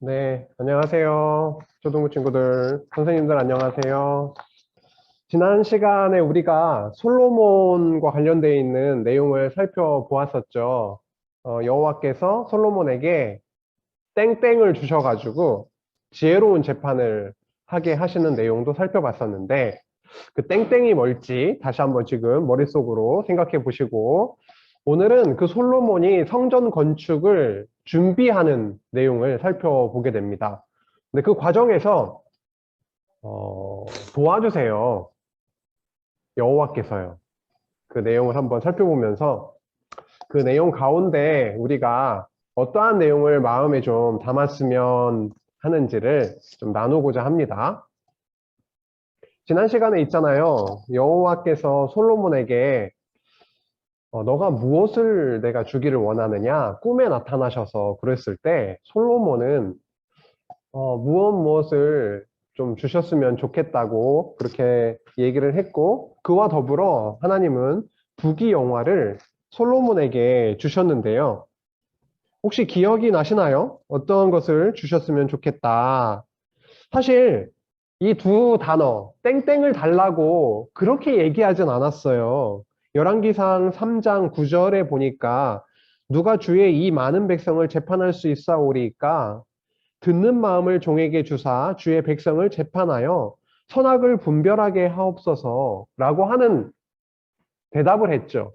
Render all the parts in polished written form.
네, 안녕하세요. 초등부 친구들, 선생님들 안녕하세요. 지난 시간에 우리가 솔로몬과 관련되어 있는 내용을 살펴보았었죠. 여호와께서 솔로몬에게 땡땡을 주셔가지고 지혜로운 재판을 하게 하시는 내용도 살펴봤었는데, 그 땡땡이 뭘지 다시 한번 지금 머릿속으로 생각해 보시고, 오늘은 그 솔로몬이 성전 건축을 준비하는 내용을 살펴보게 됩니다. 근데 그 과정에서 도와주세요. 여호와께서요. 그 내용을 한번 살펴보면서 그 내용 가운데 우리가 어떠한 내용을 마음에 좀 담았으면 하는지를 좀 나누고자 합니다. 지난 시간에 있잖아요. 여호와께서 솔로몬에게 너가 무엇을 내가 주기를 원하느냐? 꿈에 나타나셔서 그랬을 때 솔로몬은 무엇을 좀 주셨으면 좋겠다고 그렇게 얘기를 했고, 그와 더불어 하나님은 부귀영화를 솔로몬에게 주셨는데요. 혹시 기억이 나시나요? 어떤 것을 주셨으면 좋겠다. 사실 이 두 단어, 땡땡을 달라고 그렇게 얘기하진 않았어요. 열왕기상 3장 9절에 보니까 누가 주의 이 많은 백성을 재판할 수 있사오리까 듣는 마음을 종에게 주사 주의 백성을 재판하여 선악을 분별하게 하옵소서라고 하는 대답을 했죠.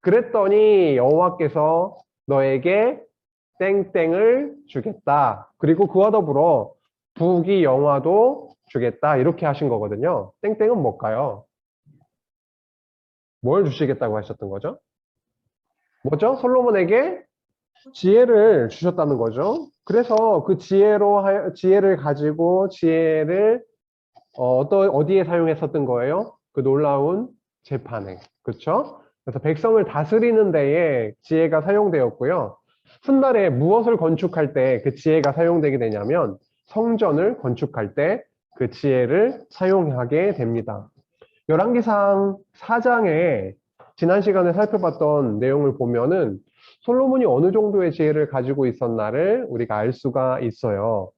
그랬더니 여호와께서 너에게 땡땡을 주겠다. 그리고 그와 더불어 부귀영화도 주겠다. 이렇게 하신 거거든요. 땡땡은 뭘까요? 뭘 주시겠다고 하셨던 거죠? 뭐죠? 솔로몬에게 지혜를 주셨다는 거죠. 그래서 그 지혜를 가지고 지혜를 어디에 사용했었던 거예요? 그 놀라운 재판에. 그렇죠? 그래서 백성을 다스리는 데에 지혜가 사용되었고요. 훗날에 무엇을 건축할 때 그 지혜가 사용되게 되냐면 성전을 건축할 때 그 지혜를 사용하게 됩니다. 열왕기상 4장에 지난 시간에 살펴봤던 내용을 보면은 솔로몬이 어느 정도의 지혜를 가지고 있었나를 우리가 알 수가 있어요.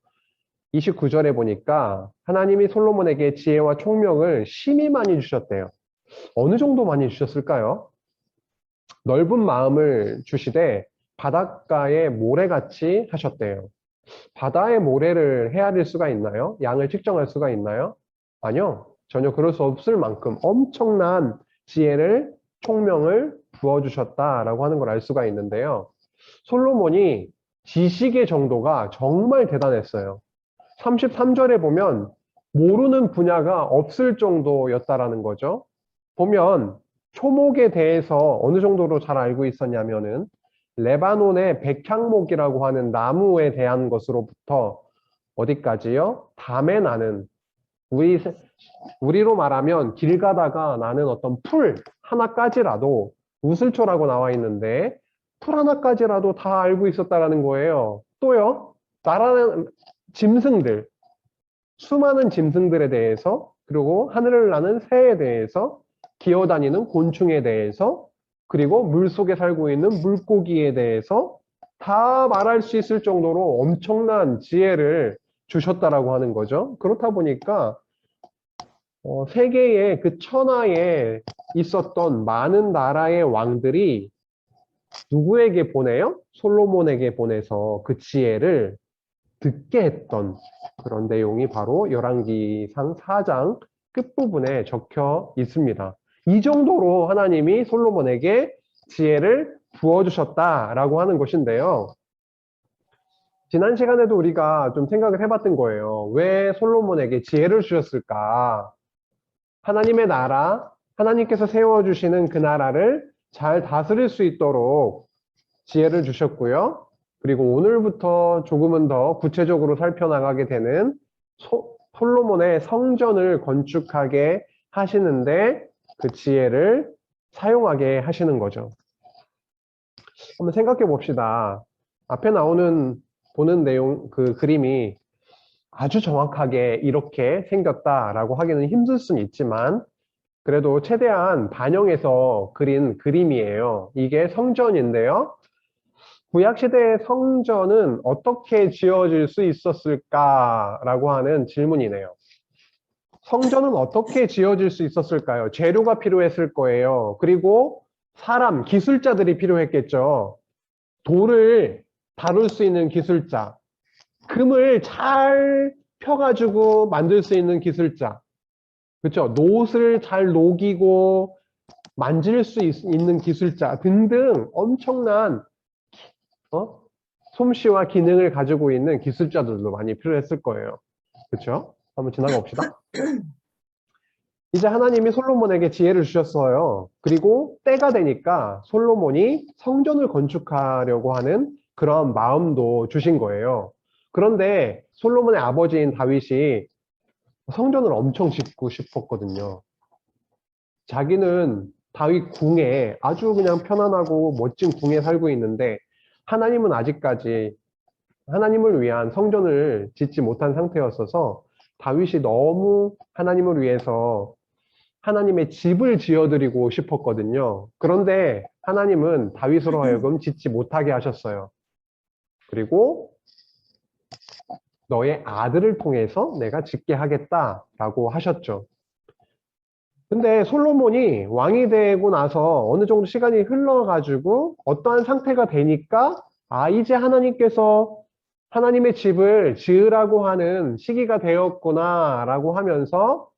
29절에 보니까 하나님이 솔로몬에게 지혜와 총명을 심히 많이 주셨대요. 어느 정도 많이 주셨을까요? 넓은 마음을 주시되 바닷가의 모래같이 하셨대요. 바다의 모래를 헤아릴 수가 있나요? 양을 측정할 수가 있나요? 아니요. 전혀 그럴 수 없을 만큼 엄청난 지혜를, 총명을 부어주셨다라고 하는 걸 알 수가 있는데요. 솔로몬이 지식의 정도가 정말 대단했어요. 33절에 보면 모르는 분야가 없을 정도였다라는 거죠. 보면 초목에 대해서 어느 정도로 잘 알고 있었냐면은 레바논의 백향목이라고 하는 나무에 대한 것으로부터 어디까지요? 담에 나는 우리 우리로 말하면 길 가다가 나는 어떤 풀 하나까지라도 우슬초라고 나와 있는데 풀 하나까지라도 다 알고 있었다라는 거예요. 또요, 나라는 짐승들, 수많은 짐승들에 대해서, 그리고 하늘을 나는 새에 대해서, 기어다니는 곤충에 대해서, 그리고 물속에 살고 있는 물고기에 대해서 다 말할 수 있을 정도로 엄청난 지혜를 주셨다라고 하는 거죠. 그렇다 보니까 세계의 그 천하에 있었던 많은 나라의 왕들이 누구에게 보내요? 솔로몬에게 보내서 그 지혜를 듣게 했던 그런 내용이 바로 열왕기상 4장 끝부분에 적혀 있습니다. 이 정도로 하나님이 솔로몬에게 지혜를 부어주셨다라고 하는 것인데요. 지난 시간에도 우리가 좀 생각을 해봤던 거예요. 왜 솔로몬에게 지혜를 주셨을까? 하나님의 나라, 하나님께서 세워주시는 그 나라를 잘 다스릴 수 있도록 지혜를 주셨고요. 그리고 오늘부터 조금은 더 구체적으로 살펴나가게 되는 솔로몬의 성전을 건축하게 하시는데 그 지혜를 사용하게 하시는 거죠. 한번 생각해 봅시다. 앞에 나오는 보는 내용, 그 그림이 아주 정확하게 이렇게 생겼다라고 하기는 힘들 수는 있지만 그래도 최대한 반영해서 그린 그림이에요. 이게 성전인데요. 구약시대의 성전은 어떻게 지어질 수 있었을까라고 하는 질문이네요. 성전은 어떻게 지어질 수 있었을까요? 재료가 필요했을 거예요. 그리고 사람, 기술자들이 필요했겠죠. 돌을 다룰 수 있는 기술자, 금을 잘 펴가지고 만들 수 있는 기술자, 그렇죠? 노옷을 잘 녹이고 만질 수 있는 기술자 등등 엄청난 솜씨와 기능을 가지고 있는 기술자들도 많이 필요했을 거예요. 그렇죠? 한번 지나가 봅시다. 이제 하나님이 솔로몬에게 지혜를 주셨어요. 그리고 때가 되니까 솔로몬이 성전을 건축하려고 하는 그런 마음도 주신 거예요. 그런데 솔로몬의 아버지인 다윗이 성전을 엄청 짓고 싶었거든요. 자기는 다윗 궁에 아주 그냥 편안하고 멋진 궁에 살고 있는데 하나님은 아직까지 하나님을 위한 성전을 짓지 못한 상태였어서 다윗이 너무 하나님을 위해서 하나님의 집을 지어드리고 싶었거든요. 그런데 하나님은 다윗으로 하여금 짓지 못하게 하셨어요. 그리고 너의 아들을 통해서 내가 짓게 하겠다라고 하셨죠. 근데 솔로몬이 왕이 되고 나서 어느 정도 시간이 흘러가지고 어떠한 상태가 되니까 이제 하나님께서 하나님의 집을 지으라고 하는 시기가 되었구나라고 하면서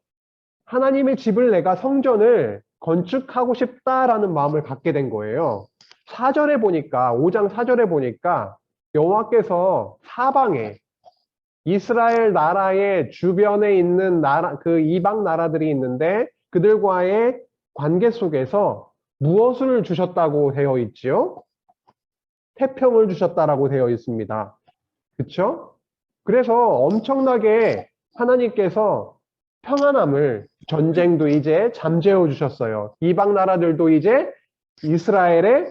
하나님의 집을 내가 성전을 건축하고 싶다라는 마음을 갖게 된 거예요. 4절에 보니까 5장 4절에 보니까 여호와께서 사방에 이스라엘 나라의 주변에 있는 나라 그 이방 나라들이 있는데 그들과의 관계 속에서 무엇을 주셨다고 되어 있지요? 태평을 주셨다라고 되어 있습니다. 그렇죠? 그래서 엄청나게 하나님께서 평안함을 전쟁도 이제 잠재워 주셨어요. 이방 나라들도 이제 이스라엘의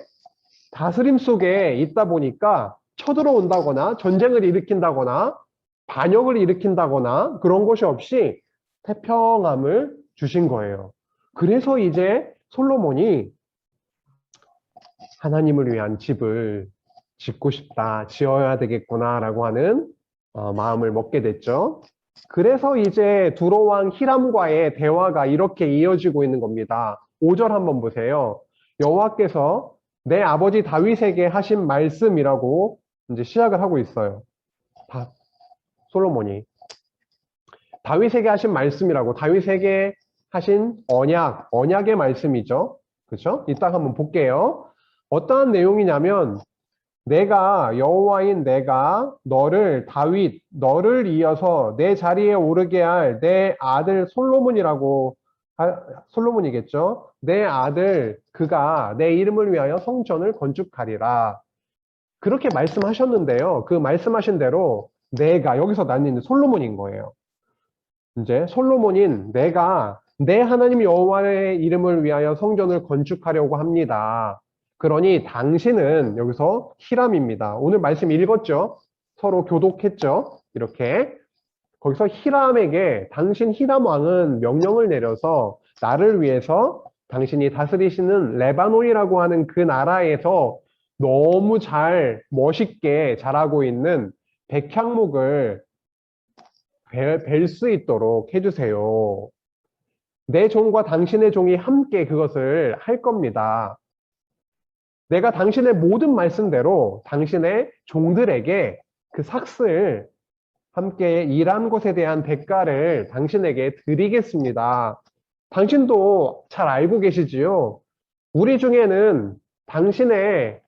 다스림 속에 있다 보니까 쳐들어온다거나 전쟁을 일으킨다거나 반역을 일으킨다거나 그런 것이 없이 태평함을 주신 거예요. 그래서 이제 솔로몬이 하나님을 위한 집을 짓고 싶다, 지어야 되겠구나라고 하는 마음을 먹게 됐죠. 그래서 이제 두로왕 히람과의 대화가 이렇게 이어지고 있는 겁니다. 5절 한번 보세요. 여호와께서 내 아버지 다윗에게 하신 말씀이라고 이제 시작을 하고 있어요. 솔로몬이 다윗에게 하신 말씀이라고 다윗에게 하신 언약의 말씀이죠. 그렇죠? 이따 한번 볼게요. 어떠한 내용이냐면 내가 여호와인 내가 너를 이어서 내 자리에 오르게 할 내 아들 솔로몬이겠죠. 내 아들 그가 내 이름을 위하여 성전을 건축하리라. 그렇게 말씀하셨는데요. 그 말씀하신 대로 내가 여기서 나뉘는 솔로몬인 거예요. 이제 솔로몬인 내가 내 하나님 여호와의 이름을 위하여 성전을 건축하려고 합니다. 그러니 당신은 여기서 히람입니다. 오늘 말씀 읽었죠? 서로 교독했죠? 이렇게 거기서 히람에게 당신 히람 왕은 명령을 내려서 나를 위해서 당신이 다스리시는 레바논이라고 하는 그 나라에서 너무 멋있게 자라고 있는 백향목을 뵐 수 있도록 해주세요. 내 종과 당신의 종이 함께 그것을 할 겁니다. 내가 당신의 모든 말씀대로 당신의 종들에게 그 삭슬 함께 일한 것에 대한 대가를 당신에게 드리겠습니다. 당신도 잘 알고 계시지요? 우리 중에는 당신의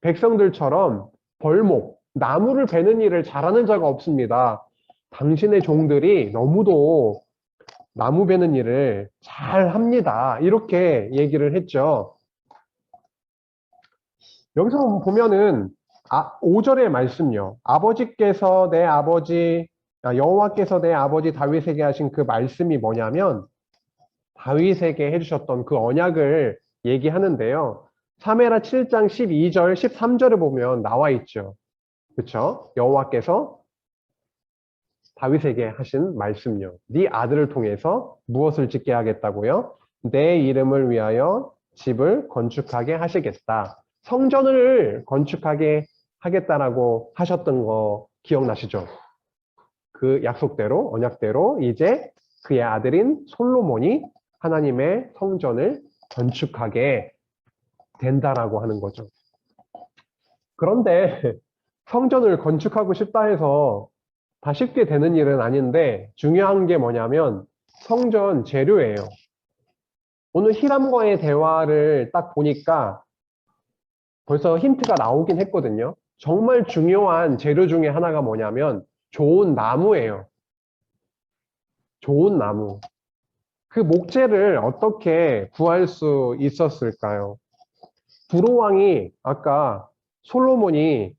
백성들처럼 벌목, 나무를 베는 일을 잘하는 자가 없습니다. 당신의 종들이 너무도 나무 베는 일을 잘 합니다. 이렇게 얘기를 했죠. 여기서 보면은 5절의 말씀요. 여호와께서 내 아버지 다윗에게 하신 그 말씀이 뭐냐면 다윗에게 해주셨던 그 언약을 얘기하는데요. 사무엘하 7장 12절, 13절을 보면 나와 있죠. 그렇죠? 여호와께서 다윗에게 하신 말씀요. 네 아들을 통해서 무엇을 짓게 하겠다고요? 내 이름을 위하여 집을 건축하게 하시겠다. 성전을 건축하게 하겠다라고 하셨던 거 기억나시죠? 그 약속대로, 언약대로 이제 그의 아들인 솔로몬이 하나님의 성전을 건축하게 된다라고 하는 거죠. 그런데 성전을 건축하고 싶다 해서 다 쉽게 되는 일은 아닌데 중요한 게 뭐냐면 성전 재료예요. 오늘 히람과의 대화를 딱 보니까 벌써 힌트가 나오긴 했거든요. 정말 중요한 재료 중에 하나가 뭐냐면 좋은 나무예요. 좋은 나무. 그 목재를 어떻게 구할 수 있었을까요? 두로왕이 아까 솔로몬이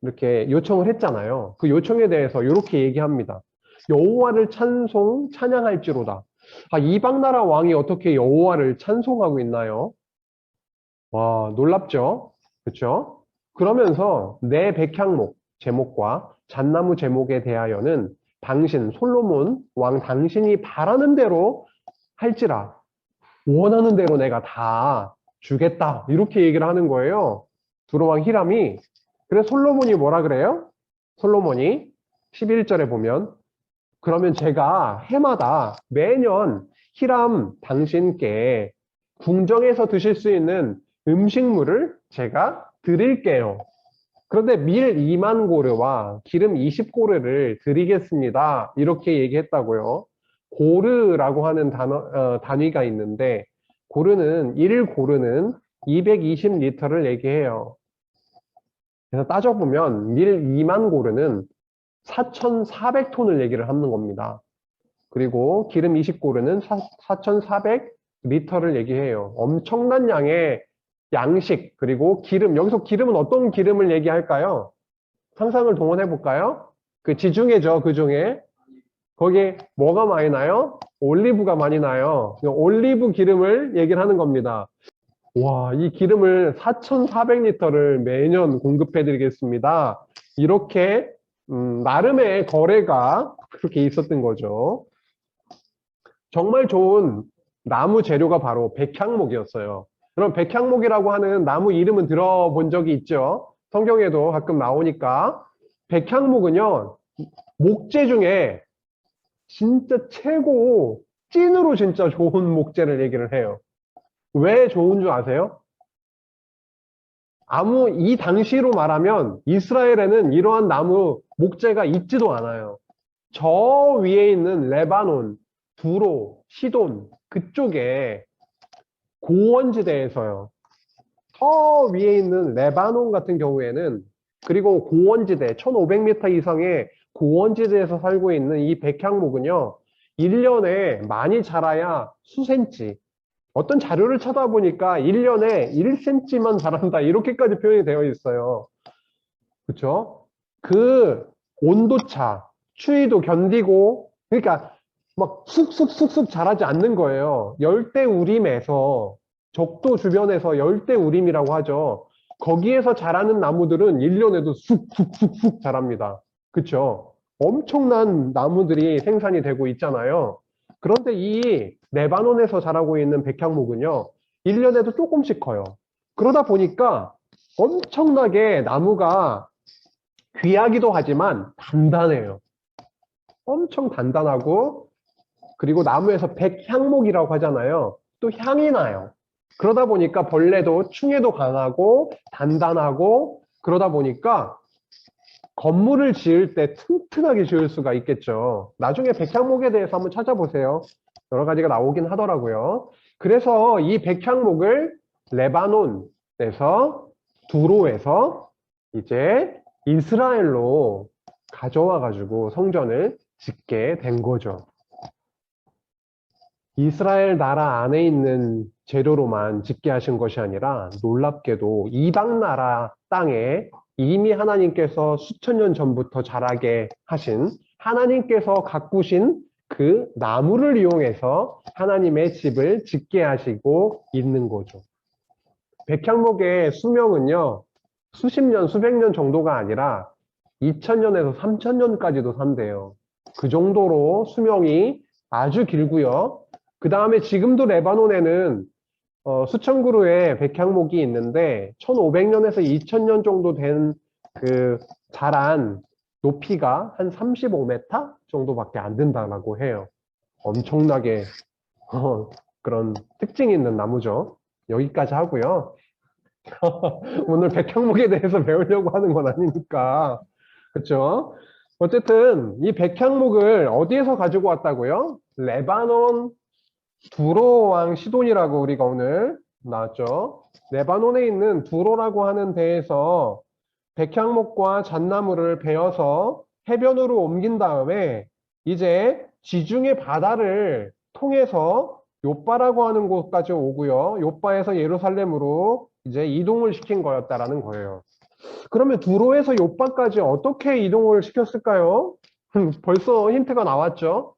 이렇게 요청을 했잖아요. 그 요청에 대해서 이렇게 얘기합니다. 여호와를 찬양할지로다. 이방 나라 왕이 어떻게 여호와를 찬송하고 있나요? 와, 놀랍죠? 그렇죠? 그러면서 내 백향목 제목과 잣나무 제목에 대하여는 당신 솔로몬 왕 당신이 바라는 대로 할지라 원하는 대로 내가 다 주겠다 이렇게 얘기를 하는 거예요. 두로왕 히람이. 그래서 솔로몬이 뭐라 그래요? 솔로몬이 11절에 보면 그러면 제가 해마다 매년 히람 당신께 궁정에서 드실 수 있는 음식물을 제가 드릴게요. 그런데 밀 2만 고르와 기름 20고르를 드리겠습니다. 이렇게 얘기했다고요. 고르라고 하는 단위가 있는데 고르는 1고르는 220리터를 얘기해요. 그래서 따져보면 밀 2만 고르는 4,400톤을 얘기를 하는 겁니다. 그리고 기름 20고르는 4,400리터를 얘기해요. 엄청난 양의 양식, 그리고 기름. 여기서 기름은 어떤 기름을 얘기할까요? 상상을 동원해 볼까요? 그 지중해죠, 그 중에. 거기에 뭐가 많이 나요? 올리브가 많이 나요. 올리브 기름을 얘기를 하는 겁니다. 와, 이 기름을 4,400리터를 매년 공급해 드리겠습니다. 이렇게 나름의 거래가 그렇게 있었던 거죠. 정말 좋은 나무 재료가 바로 백향목이었어요. 그럼 백향목이라고 하는 나무 이름은 들어본 적이 있죠? 성경에도 가끔 나오니까. 백향목은요, 목재 중에 진짜 최고 찐으로 진짜 좋은 목재를 얘기를 해요. 왜 좋은 줄 아세요? 이 당시로 말하면 이스라엘에는 이러한 나무 목재가 있지도 않아요. 저 위에 있는 레바논, 두로, 시돈 그쪽에 고원지대에서요. 저 위에 있는 레바논 같은 경우에는 그리고 고원지대 1500m 이상의 고원지대에서 살고 있는 이 백향목은요. 1년에 많이 자라야 수센치. 어떤 자료를 찾아보니까 1년에 1cm만 자란다 이렇게까지 표현이 되어 있어요. 그렇죠? 그 온도차, 추위도 견디고 그러니까 막 쑥쑥쑥쑥 자라지 않는 거예요. 열대우림에서 적도 주변에서 열대우림이라고 하죠. 거기에서 자라는 나무들은 1년에도 쑥쑥쑥쑥 자랍니다. 그렇죠? 엄청난 나무들이 생산이 되고 있잖아요. 그런데 이 레바논에서 자라고 있는 백향목은요. 1년에도 조금씩 커요. 그러다 보니까 엄청나게 나무가 귀하기도 하지만 단단해요. 엄청 단단하고 그리고 나무에서 백향목이라고 하잖아요. 또 향이 나요. 그러다 보니까 벌레도 충해도 강하고 단단하고 그러다 보니까 건물을 지을 때 튼튼하게 지을 수가 있겠죠. 나중에 백향목에 대해서 한번 찾아보세요. 여러 가지가 나오긴 하더라고요. 그래서 이 백향목을 레바논에서 두로에서 이제 이스라엘로 가져와 가지고 성전을 짓게 된 거죠. 이스라엘 나라 안에 있는 재료로만 짓게 하신 것이 아니라 놀랍게도 이방 나라 땅에 이미 하나님께서 수천 년 전부터 자라게 하신 하나님께서 가꾸신 그 나무를 이용해서 하나님의 집을 짓게 하시고 있는 거죠. 백향목의 수명은요, 수십 년, 수백 년 정도가 아니라 2000년에서 3000년까지도 산대요. 그 정도로 수명이 아주 길고요. 그 다음에 지금도 레바논에는 수천 그루의 백향목이 있는데 1500년에서 2000년 정도 된 그 자란 높이가 한 35m 정도밖에 안 된다라고 해요. 엄청나게 그런 특징이 있는 나무죠. 여기까지 하고요. 오늘 백향목에 대해서 배우려고 하는 건 아니니까. 그렇죠? 어쨌든 이 백향목을 어디에서 가지고 왔다고요? 레바논 두로왕 시돈이라고 우리가 오늘 나왔죠. 레바논에 있는 두로라고 하는 데에서 백향목과 잣나무를 베어서 해변으로 옮긴 다음에 이제 지중해 바다를 통해서 요바라고 하는 곳까지 오고요. 요바에서 예루살렘으로 이제 이동을 시킨 거였다라는 거예요. 그러면 두로에서 요바까지 어떻게 이동을 시켰을까요? 벌써 힌트가 나왔죠.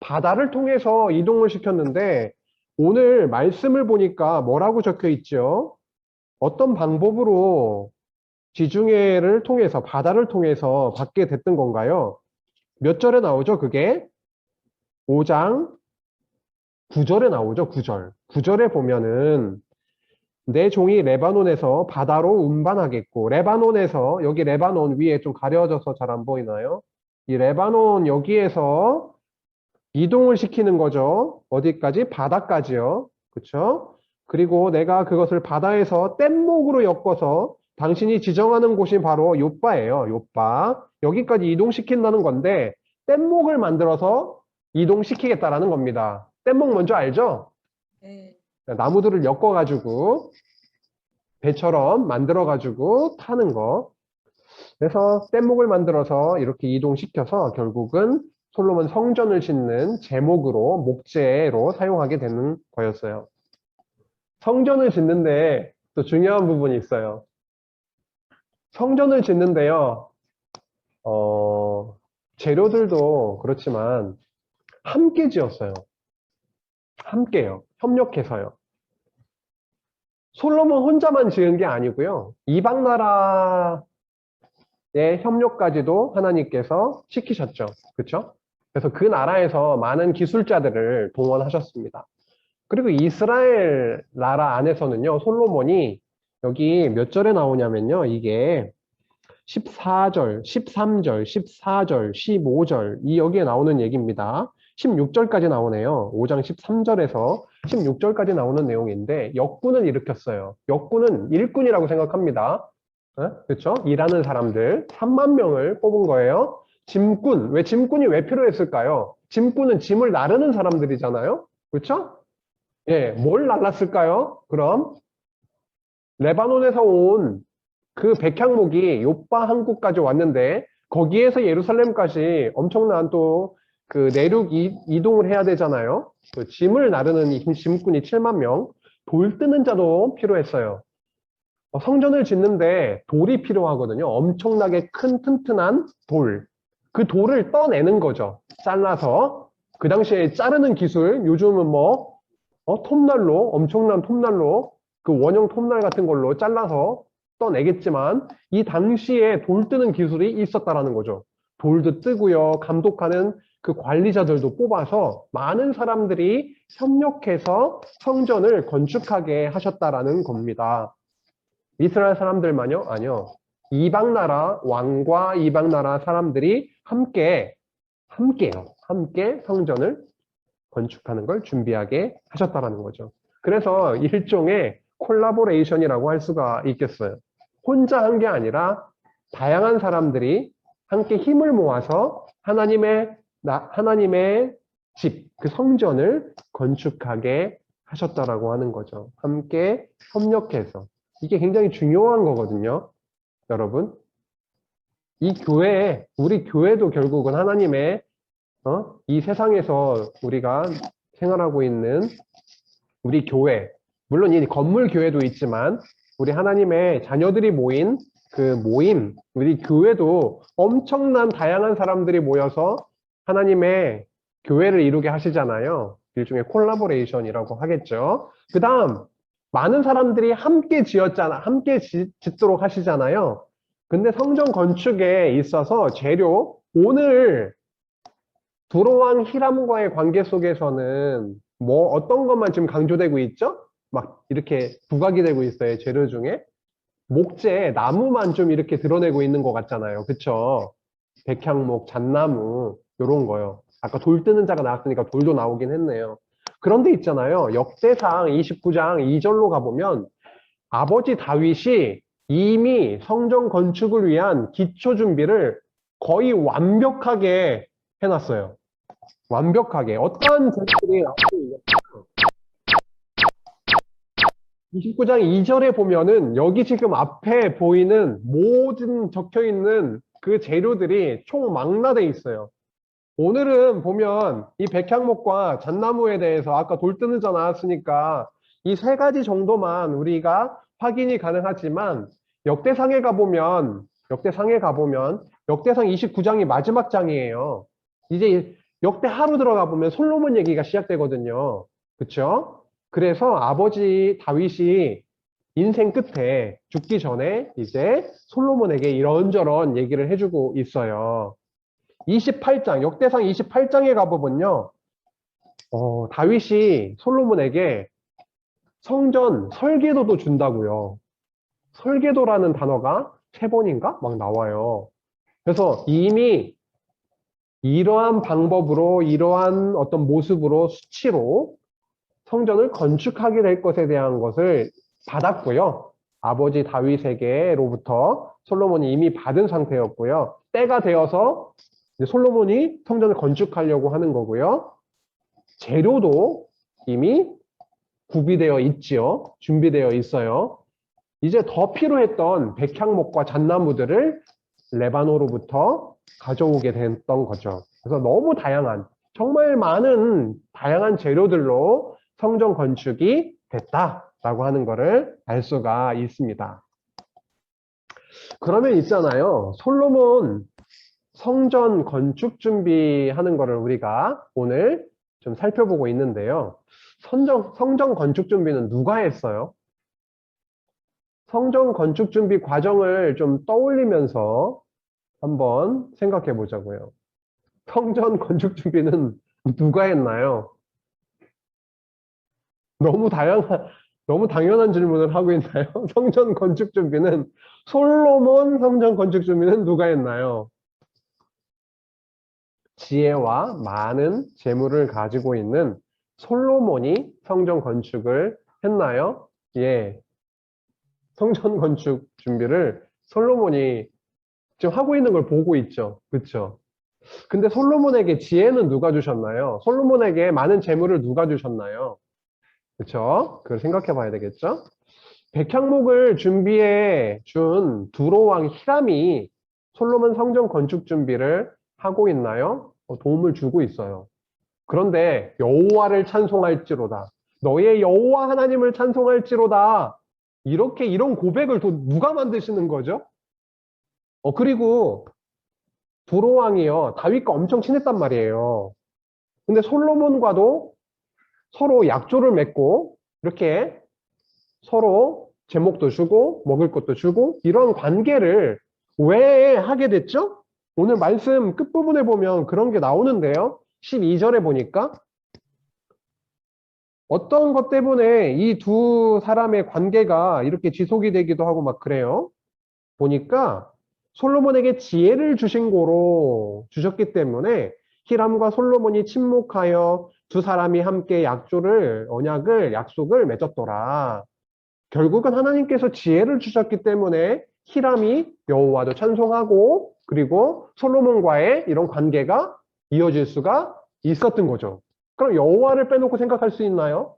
바다를 통해서 이동을 시켰는데 오늘 말씀을 보니까 뭐라고 적혀 있죠? 어떤 방법으로 지중해를 통해서 바다를 통해서 받게 됐던 건가요? 몇 절에 나오죠? 그게 5장 9절에 나오죠. 9절. 9절에 보면은 내 종이 레바논에서 바다로 운반하겠고 레바논에서 여기 레바논 위에 좀 가려져서 잘 안 보이나요? 이 레바논 여기에서 이동을 시키는 거죠. 어디까지? 바다까지요. 그렇죠? 그리고 내가 그것을 바다에서 뗏목으로 엮어서 당신이 지정하는 곳이 바로 요바예요. 요바. 여기까지 이동시킨다는 건데 뗏목을 만들어서 이동시키겠다라는 겁니다. 뗏목 뭔지 알죠? 네. 나무들을 엮어가지고 배처럼 만들어가지고 타는 거. 그래서 뗏목을 만들어서 이렇게 이동시켜서 결국은 솔로몬 성전을 짓는 제목으로 목재로 사용하게 되는 거였어요. 성전을 짓는데 또 중요한 부분이 있어요. 성전을 짓는데요. 재료들도 그렇지만 함께 지었어요. 함께요. 협력해서요. 솔로몬 혼자만 지은 게 아니고요. 이방 나라의 협력까지도 하나님께서 시키셨죠. 그렇죠? 그래서 그 나라에서 많은 기술자들을 동원하셨습니다. 그리고 이스라엘 나라 안에서는요, 솔로몬이 여기 몇 절에 나오냐면요, 이게 14절, 13절, 14절, 15절, 이 여기에 나오는 얘기입니다. 16절까지 나오네요. 5장 13절에서 16절까지 나오는 내용인데, 역군을 일으켰어요. 역군은 일꾼이라고 생각합니다. 그렇죠? 일하는 사람들 3만 명을 뽑은 거예요. 짐꾼, 짐꾼이 왜 필요했을까요? 짐꾼은 짐을 나르는 사람들이잖아요. 그렇죠? 예, 뭘 날랐을까요? 그럼 레바논에서 온 그 백향목이 요바 항구까지 왔는데 거기에서 예루살렘까지 엄청난 또 그 내륙 이동을 해야 되잖아요. 그 짐을 나르는 이 짐꾼이 7만 명, 돌 뜨는 자도 필요했어요. 성전을 짓는데 돌이 필요하거든요. 엄청나게 큰 튼튼한 돌. 그 돌을 떠내는 거죠. 잘라서. 그 당시에 자르는 기술, 요즘은 뭐 톱날로, 엄청난 톱날로, 그 원형 톱날 같은 걸로 잘라서 떠내겠지만, 이 당시에 돌 뜨는 기술이 있었다라는 거죠. 돌도 뜨고요, 감독하는 그 관리자들도 뽑아서 많은 사람들이 협력해서 성전을 건축하게 하셨다라는 겁니다. 이스라엘 사람들만요? 아니요. 이방 나라, 왕과 이방 나라 사람들이 함께요. 함께 성전을 건축하는 걸 준비하게 하셨다라는 거죠. 그래서 일종의 콜라보레이션이라고 할 수가 있겠어요. 혼자 한 게 아니라 다양한 사람들이 함께 힘을 모아서 하나님의 집, 그 성전을 건축하게 하셨다라고 하는 거죠. 함께 협력해서. 이게 굉장히 중요한 거거든요. 여러분. 이 교회, 우리 교회도 결국은 하나님의 이 세상에서 우리가 생활하고 있는 우리 교회, 물론 이 건물 교회도 있지만 우리 하나님의 자녀들이 모인 그 모임, 우리 교회도 엄청난 다양한 사람들이 모여서 하나님의 교회를 이루게 하시잖아요. 일종의 콜라보레이션이라고 하겠죠. 그 다음, 많은 사람들이 함께 함께 짓도록 하시잖아요. 근데 성전 건축에 있어서 재료, 오늘 두로왕 히람과의 관계 속에서는 어떤 것만 지금 강조되고 있죠? 막 이렇게 부각이 되고 있어요, 재료 중에. 목재, 나무만 좀 이렇게 드러내고 있는 것 같잖아요. 그쵸? 백향목, 잣나무, 요런 거요. 아까 돌 뜨는 자가 나왔으니까 돌도 나오긴 했네요. 그런데 있잖아요. 역대상 29장 2절로 가보면 아버지 다윗이 이미 성전 건축을 위한 기초 준비를 거의 완벽하게 해놨어요. 완벽하게. 어떠한 재료들이 나오고 있냐면 29장 2절에 보면은 여기 지금 앞에 보이는 모든 적혀 있는 그 재료들이 총망라돼 있어요. 오늘은 보면 이 백향목과 잣나무에 대해서 아까 돌 뜨는 자 나왔으니까 이 세 가지 정도만 우리가 확인이 가능하지만 역대상 29장이 마지막 장이에요. 이제 역대하로 들어가 보면 솔로몬 얘기가 시작되거든요. 그쵸? 그래서 아버지 다윗이 인생 끝에 죽기 전에 이제 솔로몬에게 이런저런 얘기를 해주고 있어요. 28장, 역대상 28장에 가보면요. 다윗이 솔로몬에게 성전 설계도도 준다고요. 설계도라는 단어가 세 번인가? 막 나와요. 그래서 이미 이러한 방법으로, 이러한 어떤 모습으로, 수치로 성전을 건축하게 될 것에 대한 것을 받았고요. 아버지 다윗에게로부터 솔로몬이 이미 받은 상태였고요. 때가 되어서 솔로몬이 성전을 건축하려고 하는 거고요. 재료도 이미 구비되어 있지요. 준비되어 있어요. 이제 더 필요했던 백향목과 잣나무들을 레바노로부터 가져오게 됐던 거죠. 그래서 너무 다양한, 정말 많은 다양한 재료들로 성전 건축이 됐다라고 하는 것을 알 수가 있습니다. 그러면 있잖아요. 솔로몬 성전 건축 준비하는 거를 우리가 오늘 좀 살펴보고 있는데요. 성전 건축 준비는 누가 했어요? 성전 건축 준비 과정을 좀 떠올리면서 한번 생각해 보자고요. 성전 건축 준비는 누가 했나요? 너무 다양한, 너무 당연한 질문을 하고 있나요? 성전 건축 준비는, 솔로몬 성전 건축 준비는 누가 했나요? 지혜와 많은 재물을 가지고 있는 솔로몬이 성전 건축을 했나요? 예. 성전 건축 준비를 솔로몬이 지금 하고 있는 걸 보고 있죠. 그렇죠? 근데 솔로몬에게 지혜는 누가 주셨나요? 솔로몬에게 많은 재물을 누가 주셨나요? 그렇죠? 그걸 생각해 봐야 되겠죠? 백향목을 준비해 준 두로왕 히람이 솔로몬 성전 건축 준비를 하고 있나요? 도움을 주고 있어요. 그런데 여호와를 찬송할지로다. 너의 여호와 하나님을 찬송할지로다. 이렇게 이런 고백을 또 누가 만드시는 거죠? 그리고 두로왕이요. 다윗과 엄청 친했단 말이에요. 근데 솔로몬과도 서로 약조를 맺고 이렇게 서로 제목도 주고 먹을 것도 주고 이런 관계를 왜 하게 됐죠? 오늘 말씀 끝부분에 보면 그런 게 나오는데요. 12절에 보니까 어떤 것 때문에 이 두 사람의 관계가 이렇게 지속이 되기도 하고 막 그래요. 보니까 솔로몬에게 지혜를 주신 고로 주셨기 때문에 히람과 솔로몬이 친목하여 두 사람이 함께 언약을, 약속을 맺었더라. 결국은 하나님께서 지혜를 주셨기 때문에 히람이 여호와도 찬송하고 그리고 솔로몬과의 이런 관계가 이어질 수가 있었던 거죠. 그럼 여호와를 빼놓고 생각할 수 있나요?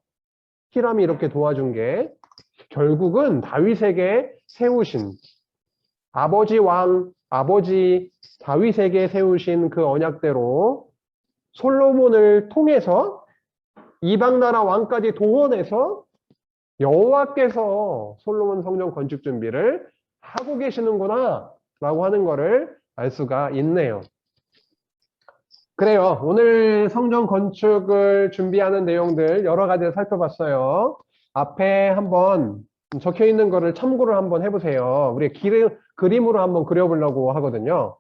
히람이 이렇게 도와준 게 결국은 다윗에게 세우신 아버지 다윗에게 세우신 그 언약대로 솔로몬을 통해서 이방 나라 왕까지 동원해서 여호와께서 솔로몬 성전 건축 준비를 하고 계시는구나 라고 하는 것을 알 수가 있네요. 그래요. 오늘 성전 건축을 준비하는 내용들 여러 가지를 살펴봤어요. 앞에 한번 적혀 있는 거를 참고를 한번 해보세요. 우리 그림으로 한번 그려보려고 하거든요.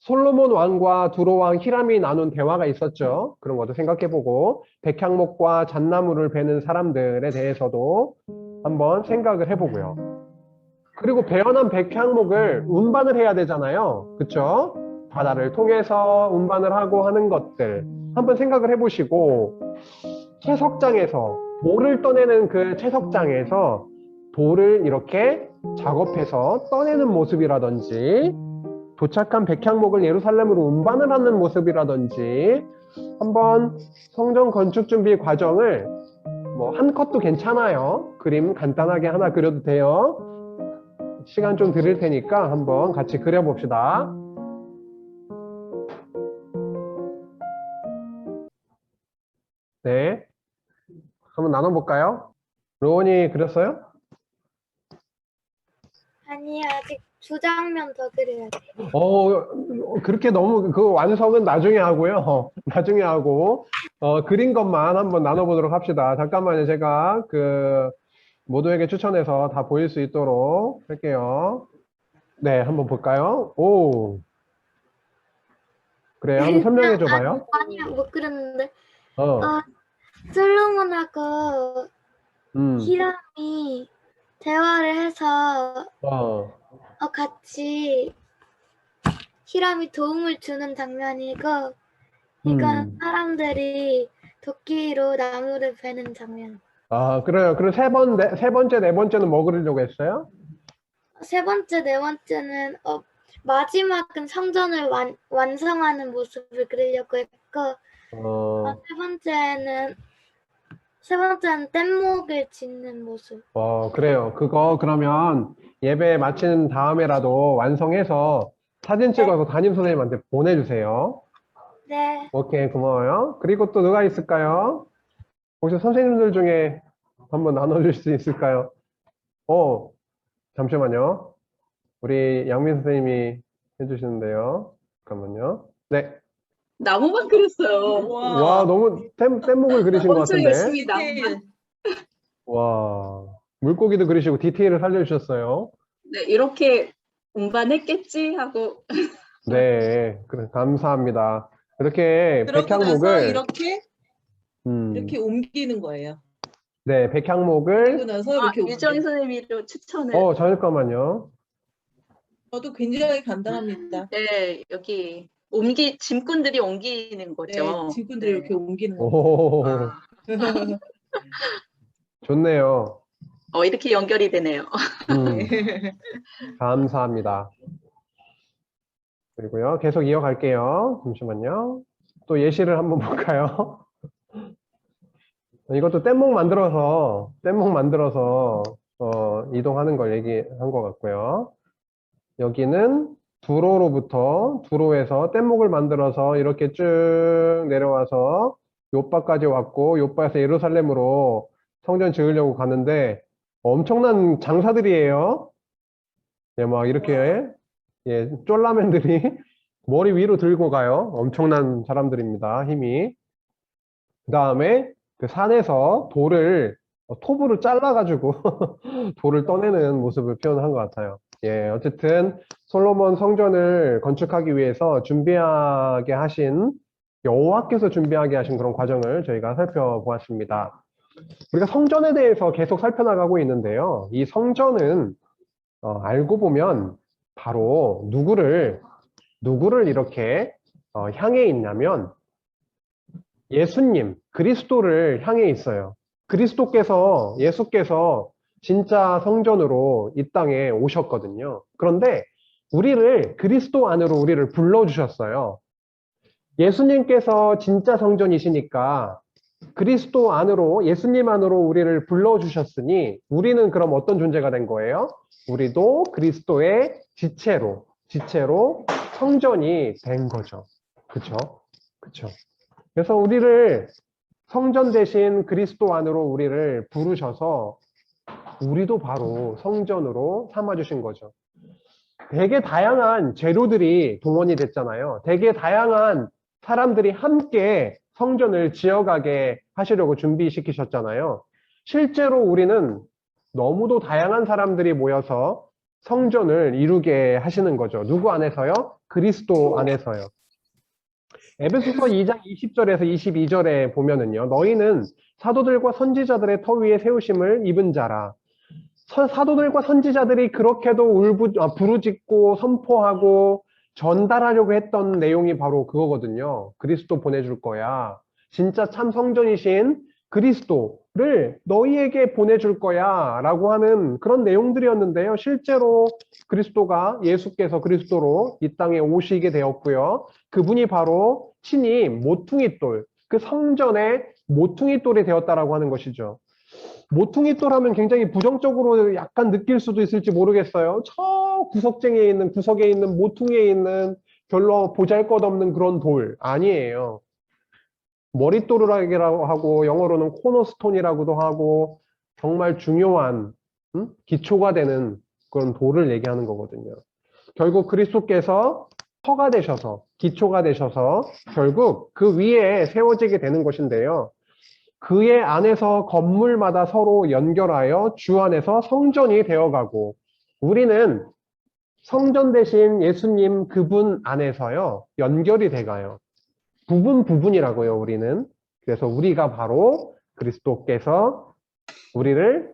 솔로몬 왕과 두로왕 히람이 나눈 대화가 있었죠. 그런 것도 생각해보고 백향목과 잣나무를 베는 사람들에 대해서도 한번 생각을 해보고요. 그리고 배연한 백향목을 운반을 해야 되잖아요. 그쵸? 바다를 통해서 운반을 하고 하는 것들 한번 생각을 해보시고, 채석장에서 돌을 떠내는 그 채석장에서 돌을 이렇게 작업해서 떠내는 모습이라든지, 도착한 백향목을 예루살렘으로 운반을 하는 모습이라든지, 한번 성전 건축 준비 과정을 뭐 한 컷도 괜찮아요. 그림 간단하게 하나 그려도 돼요. 시간 좀 드릴 테니까 한번 같이 그려봅시다. 네, 한번 나눠볼까요? 로운이 그렸어요? 아니, 아직 두 장면 더 그려야 돼. 그렇게 너무 그 완성은 나중에 하고요. 나중에 하고 그린 것만 한번 나눠보도록 합시다. 잠깐만요. 제가 그 모두에게 추천해서 다 보일 수 있도록 할게요. 네, 한번 볼까요? 오, 그래, 한번 설명해 줘봐요. 아니야, 못 그렸는데. 어, 솔로몬하고 히람이 대화를 해서 어, 같이 히람이 도움을 주는 장면이고, 이건 사람들이 도끼로 나무를 베는 장면. 아, 그래요. 그럼 세 번째, 네 번째는 뭐 그리려고 했어요? 세 번째, 네 번째는 마지막은 성전을 완성하는 모습을 그리려고 했고, 세 번째는 뗏목을 짓는 모습. 그래요. 그거 그러면 예배 마친 다음에라도 완성해서 사진 찍어서 담임 선생님한테 보내주세요. 네. 오케이, 고마워요. 그리고 또 누가 있을까요? 혹시 선생님들 중에 한번 나눠줄 수 있을까요? 잠시만요. 우리 양민 선생님이 해주시는데요. 잠깐만요. 네. 나무만 그렸어요. 와, 너무 뗏목을 그리신 것 엄청 같은데. 열심히 나무만. 와, 물고기도 그리시고 디테일을 살려주셨어요. 네, 이렇게 운반했겠지 하고. 네, 그래, 감사합니다. 이렇게 그러고 나서 백향목을, 이렇게 옮기는 거예요. 네, 그리고 백향목을, 나서 이렇게 유정희 선생님이 추천을. 잠깐만요. 저도 굉장히 간단합니다. 네, 여기 짐꾼들이 옮기는 네, 거죠. 친구들이 이렇게 옮기는 거. 오, 아, 좋네요. 이렇게 연결이 되네요. 감사합니다. 그리고요, 계속 이어갈게요. 잠시만요. 또 예시를 한번 볼까요? 이것도 뗏목 만들어서 이동하는 걸 얘기한 것 같고요. 여기는 두로에서 뗏목을 만들어서 이렇게 쭉 내려와서 요바까지 왔고, 요바에서 예루살렘으로 성전 지으려고 가는데 엄청난 장사들이에요. 예, 막 이렇게 쫄라맨들이 머리 위로 들고 가요. 엄청난 사람들입니다. 힘이. 그 다음에 그 산에서 돌을 톱으로 잘라가지고 돌을 떠내는 모습을 표현한 것 같아요. 예, 어쨌든 솔로몬 성전을 건축하기 위해서 준비하게 하신 여호와께서 준비하게 하신 그런 과정을 저희가 살펴보았습니다. 우리가 성전에 대해서 계속 살펴나가고 있는데요. 이 성전은 알고 보면 바로 누구를 이렇게 향해 있냐면 예수님, 그리스도를 향해 있어요. 예수께서 진짜 성전으로 이 땅에 오셨거든요. 그런데 그리스도 안으로 우리를 불러주셨어요. 예수님께서 진짜 성전이시니까 그리스도 안으로, 예수님 안으로 우리를 불러주셨으니 우리는 그럼 어떤 존재가 된 거예요? 우리도 그리스도의 지체로 성전이 된 거죠. 그쵸? 그래서 성전 대신 그리스도 안으로 우리를 부르셔서 우리도 바로 성전으로 삼아주신 거죠. 되게 다양한 재료들이 동원이 됐잖아요. 되게 다양한 사람들이 함께 성전을 지어가게 하시려고 준비시키셨잖아요. 실제로 우리는 너무도 다양한 사람들이 모여서 성전을 이루게 하시는 거죠. 누구 안에서요? 그리스도 안에서요. 에베소서 2장 20절에서 22절에 보면은요. 너희는 사도들과 선지자들의 터 위에 세우심을 입은 자라. 사도들과 선지자들이 그렇게도 부르짖고 선포하고 전달하려고 했던 내용이 바로 그거거든요. 그리스도 보내줄 거야. 진짜 참 성전이신 그리스도를 너희에게 보내줄 거야 라고 하는 그런 내용들이었는데요. 실제로 예수께서 그리스도로 이 땅에 오시게 되었고요. 그분이 바로 친히 모퉁이돌, 그 성전의 모퉁이돌이 되었다라고 하는 것이죠. 모퉁이돌 하면 굉장히 부정적으로 약간 느낄 수도 있을지 모르겠어요. 저 구석에 있는 모퉁이에 있는 별로 보잘것없는 그런 돌 아니에요. 머릿돌이라고 하고 영어로는 코너스톤이라고도 하고 정말 중요한 기초가 되는 그런 돌을 얘기하는 거거든요. 결국 그리스도께서 터가 되셔서 기초가 되셔서 결국 그 위에 세워지게 되는 것인데요. 그의 안에서 건물마다 서로 연결하여 주 안에서 성전이 되어가고 우리는 성전 대신 예수님 그분 안에서요 연결이 돼가요. 부분이라고요, 우리는. 그래서 우리가 바로 그리스도께서 우리를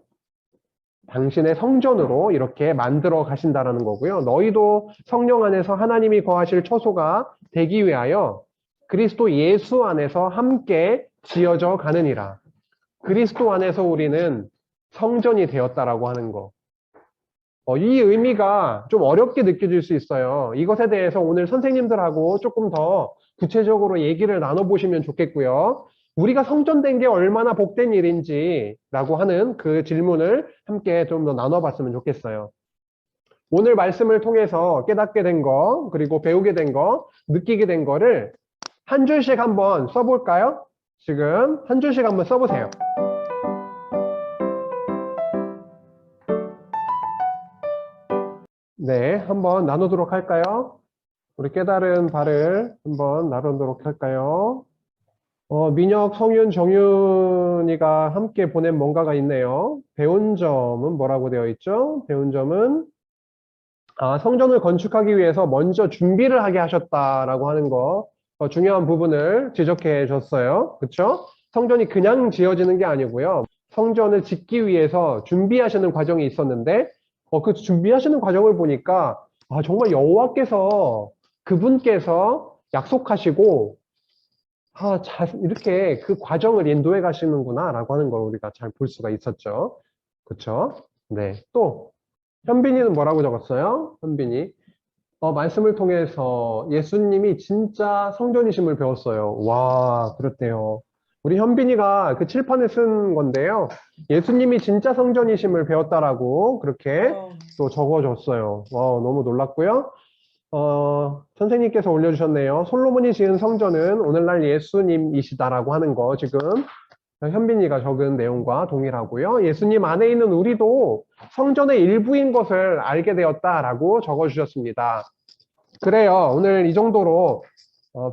당신의 성전으로 이렇게 만들어 가신다라는 거고요. 너희도 성령 안에서 하나님이 거하실 처소가 되기 위하여 그리스도 예수 안에서 함께 지어져 가느니라. 그리스도 안에서 우리는 성전이 되었다라고 하는 거. 이 의미가 좀 어렵게 느껴질 수 있어요. 이것에 대해서 오늘 선생님들하고 조금 더 구체적으로 얘기를 나눠보시면 좋겠고요. 우리가 성전된 게 얼마나 복된 일인지라고 하는 그 질문을 함께 좀 더 나눠봤으면 좋겠어요. 오늘 말씀을 통해서 깨닫게 된 거, 그리고 배우게 된 거, 느끼게 된 거를 한 줄씩 한번 써볼까요? 지금 한 줄씩 한번 써보세요. 네, 한번 나누도록 할까요? 우리 깨달은 바를 한번 나누도록 할까요? 민혁, 성윤, 정윤이가 함께 보낸 뭔가가 있네요. 배운 점은 뭐라고 되어 있죠? 배운 점은 성전을 건축하기 위해서 먼저 준비를 하게 하셨다라고 하는 거 중요한 부분을 지적해 줬어요. 그렇죠? 성전이 그냥 지어지는 게 아니고요. 성전을 짓기 위해서 준비하시는 과정이 있었는데 그 준비하시는 과정을 보니까 정말 여호와께서 그분께서 약속하시고 이렇게 그 과정을 인도해 가시는구나 라고 하는 걸 우리가 잘 볼 수가 있었죠. 그렇죠? 네. 또 현빈이는 뭐라고 적었어요? 현빈이 말씀을 통해서 예수님이 진짜 성전이심을 배웠어요. 와, 그렇대요. 우리 현빈이가 그 칠판에 쓴 건데요. 예수님이 진짜 성전이심을 배웠다라고 그렇게 또 적어줬어요. 와, 너무 놀랐고요. 선생님께서 올려주셨네요. 솔로몬이 지은 성전은 오늘날 예수님이시다라고 하는 거 지금 현빈이가 적은 내용과 동일하고요. 예수님 안에 있는 우리도 성전의 일부인 것을 알게 되었다라고 적어주셨습니다. 그래요. 오늘 이 정도로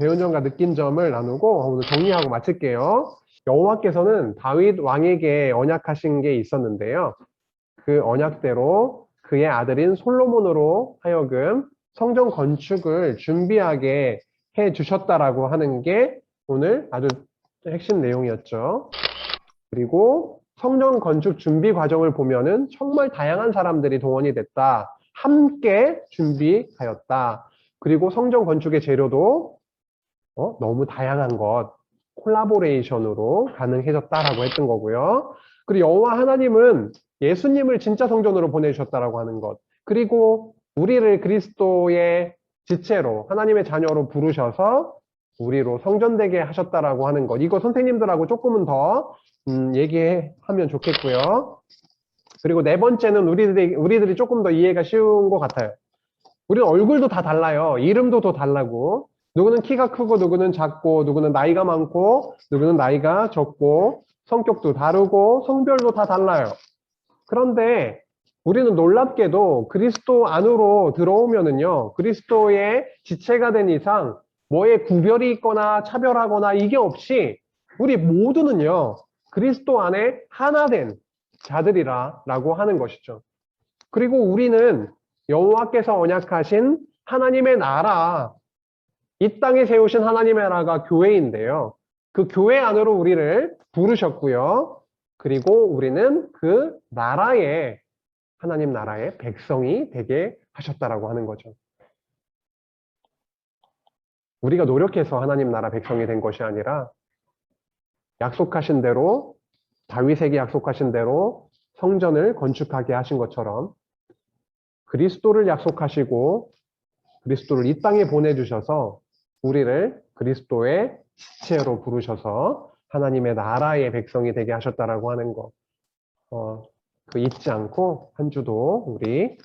배운 점과 느낀 점을 나누고 오늘 정리하고 마칠게요. 여호와께서는 다윗 왕에게 언약하신 게 있었는데요. 그 언약대로 그의 아들인 솔로몬으로 하여금 성전 건축을 준비하게 해 주셨다라고 하는 게 오늘 아주 핵심 내용이었죠. 그리고 성전 건축 준비 과정을 보면은 정말 다양한 사람들이 동원이 됐다. 함께 준비하였다. 그리고 성전 건축의 재료도 너무 다양한 것, 콜라보레이션으로 가능해졌다라고 했던 거고요. 그리고 여호와 하나님은 예수님을 진짜 성전으로 보내주셨다라고 하는 것. 그리고 우리를 그리스도의 지체로 하나님의 자녀로 부르셔서 우리로 성전되게 하셨다라고 하는 것. 이거 선생님들하고 조금은 더 얘기하면 좋겠고요. 그리고 네 번째는 우리들이 조금 더 이해가 쉬운 것 같아요. 우리는 얼굴도 다 달라요. 이름도 더 달라고. 누구는 키가 크고 누구는 작고 누구는 나이가 많고 누구는 나이가 적고 성격도 다르고 성별도 다 달라요. 그런데 우리는 놀랍게도 그리스도 안으로 들어오면은요, 그리스도의 지체가 된 이상 뭐에 구별이 있거나 차별하거나 이게 없이 우리 모두는요, 그리스도 안에 하나 된 자들이라고 하는 것이죠. 그리고 우리는 여호와께서 언약하신 하나님의 나라, 이 땅에 세우신 하나님의 나라가 교회인데요. 그 교회 안으로 우리를 부르셨고요. 그리고 우리는 그 나라의 하나님 나라의 백성이 되게 하셨다라고 하는 거죠. 우리가 노력해서 하나님 나라 백성이 된 것이 아니라 약속하신 대로, 다윗에게 약속하신 대로 성전을 건축하게 하신 것처럼 그리스도를 약속하시고 그리스도를 이 땅에 보내주셔서 우리를 그리스도의 지체로 부르셔서 하나님의 나라의 백성이 되게 하셨다라고 하는 거. 그 잊지 않고 한 주도 우리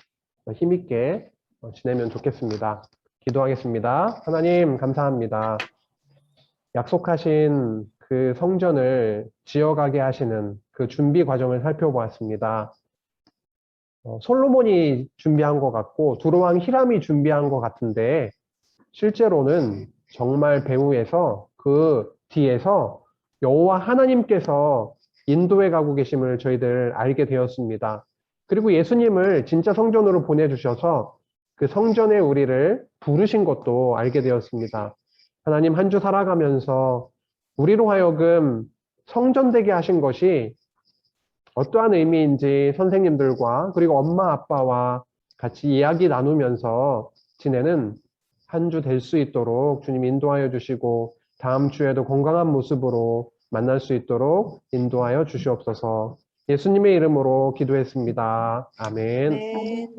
힘있게 지내면 좋겠습니다. 기도하겠습니다. 하나님 감사합니다. 약속하신 그 성전을 지어가게 하시는 그 준비 과정을 살펴보았습니다. 솔로몬이 준비한 것 같고 두로왕 히람이 준비한 것 같은데 실제로는 정말 배후에서 그 뒤에서 여호와 하나님께서 인도해 가고 계심을 저희들 알게 되었습니다. 그리고 예수님을 진짜 성전으로 보내주셔서 그 성전에 우리를 부르신 것도 알게 되었습니다. 하나님 한 주 살아가면서 우리로 하여금 성전되게 하신 것이 어떠한 의미인지 선생님들과 그리고 엄마 아빠와 같이 이야기 나누면서 지내는 한 주 될 수 있도록 주님 인도하여 주시고 다음 주에도 건강한 모습으로 만날 수 있도록 인도하여 주시옵소서. 예수님의 이름으로 기도했습니다. 아멘. 네.